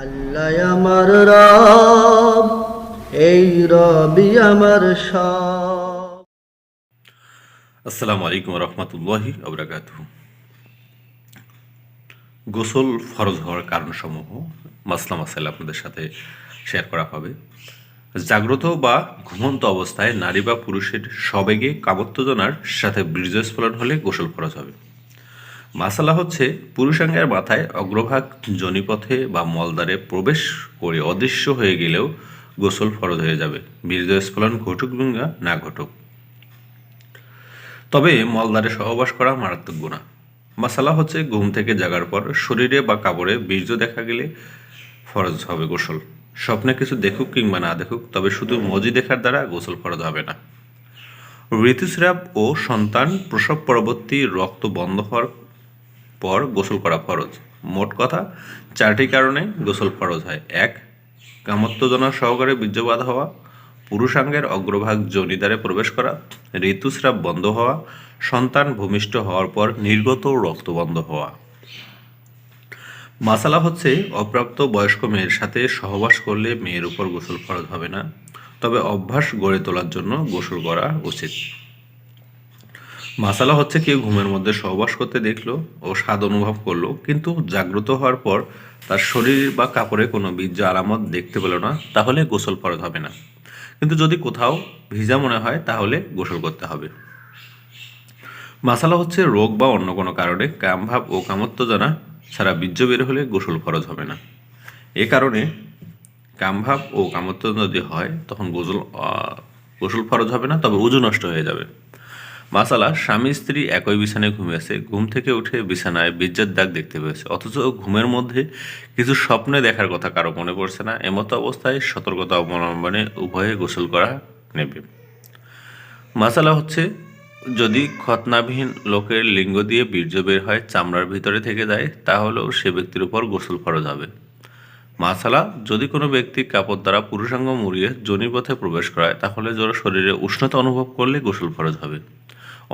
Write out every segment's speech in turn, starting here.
আল্লাহ আমার রব, এই রবি আমার সব। আসসালামু আলাইকুম রহমতুল্লাহি আবরাকাতুহু। গোসল ফরজ হওয়ার কারণসমূহ মাসলা মাসাইল আপনাদের সাথে শেয়ার করা হবে। জাগ্রত বা ঘুমন্ত অবস্থায় নারী বা পুরুষের সবেগে কামোত্তেজনার সাথে বীর্যস্ফলন হলে গোসল ফরজ হবে। মাসালা হচ্ছে পুরুষাঙ্গের মাথায় অগ্রভাগ যোনিপথে বা মলদ্বারে প্রবেশ করে অদৃশ্য হয়ে গেলেও গোসল ফরজ হয়ে যাবে, বীর্যস্ফলন ঘটুক কিংবা না ঘটুক। তবে মলদ্বারে সহবাস করা মারাত্মক গুনাহ। মাসালা হচ্ছে ঘুম থেকে জাগার পর শরীরে বা কাপড়ে বীর্য দেখা গেলে ফরজ হবে গোসল। স্বপ্নে কিছু দেখুক কিংবা না দেখুক, তবে শুধু মজি দেখার দ্বারা গোসল ফরজ হবে না। ঋতুস্রাব ও সন্তান প্রসব পরবর্তী রক্ত বন্ধ হওয়ার পর গোসল করা ফরজ। মোট কথা 4টি কারণে গোসল ফরজ হয়। 1. কামোত্তেজনা সহকারে বীর্যপাত হওয়া, পুরুষাঙ্গের অগ্রভাগ যোনিদ্বারে প্রবেশ করা, ঋতুস্রাব বন্ধ হওয়া, সন্তান ভূমিষ্ঠ হওয়ার পর নির্গত রক্ত বন্ধ হওয়া। মাসালা হচ্ছে অপ্রাপ্ত বয়স্ক মেয়ের সাথে সহবাস করলে মেয়ের উপর গোসল ফরজ হবে না, তবে অভ্যাস গড়ে তোলার জন্য গোসল করা উচিত। মাসালা হচ্ছে কেউ ঘুমের মধ্যে সহবাস করতে দেখলো ও স্বাদ অনুভব করলো, কিন্তু জাগ্রত হওয়ার পর তার শরীর বা কাপড়ে কোনো বীর্য আলামত দেখতে পেল না, তাহলে গোসল ফরজ হবে না। কিন্তু যদি কোথাও ভিজা মনে হয় তাহলে গোসল করতে হবে। মাসালা হচ্ছে রোগ বা অন্য কোনো কারণে কামভাব ও কামোত্তেজনা ছাড়া বীর্য বের হলে গোসল ফরজ হবে না। এ কারণে কামভাব ও কামোত্তেজনা যদি হয় তখন গোসল ফরজ হবে না, তবে উযু নষ্ট হয়ে যাবে। মাসালা স্বামী স্ত্রী একই বিছানায় ঘুমিয়েছে, ঘুম থেকে উঠে বিছানায় বীর্যের দাগ দেখতে পেয়েছে, অথচ ঘুমের মধ্যে কিছু স্বপ্নে দেখার কথা কারো মনে পড়ছে না। এমতো অবস্থায় সতর্কতা অবলম্বনে উভয়ে গোসল করা নেবে। মাসালা হচ্ছে যদি খতনাবিহীন লোকের লিঙ্গ দিয়ে বীর্য বের হয়, চামড়ার ভিতরে থেকে যায়, তাহলেও সে ব্যক্তির উপর গোসল ফরজ হবে। মাসালা যদি কোনো ব্যক্তি কাপড় দ্বারা পুরুষাঙ্গ মুড়িয়ে যোনিপথে প্রবেশ করায়, তাহলে যারা শরীরে উষ্ণতা অনুভব করলে গোসল ফরজ হবে,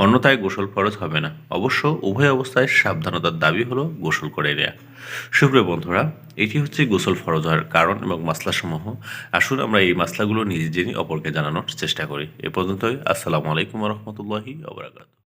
অন্যথায় গোসল ফরজ হবে না। অবশ্য উভয় অবস্থায় সাবধানতার দাবি হলো গোসল করে নেয়া। সুপ্রিয় বন্ধুরা, এটি হচ্ছে গোসল ফরজ হওয়ার কারণ এবং মাসলাসমূহ। আসুন আমরা এই মাসলাগুলো নিজে জেনে অপরকে জানানোর চেষ্টা করি। এ পর্যন্তই। আসসালামু আলাইকুম রহমতুল্লাহি ওয়া বারাকাতুহু।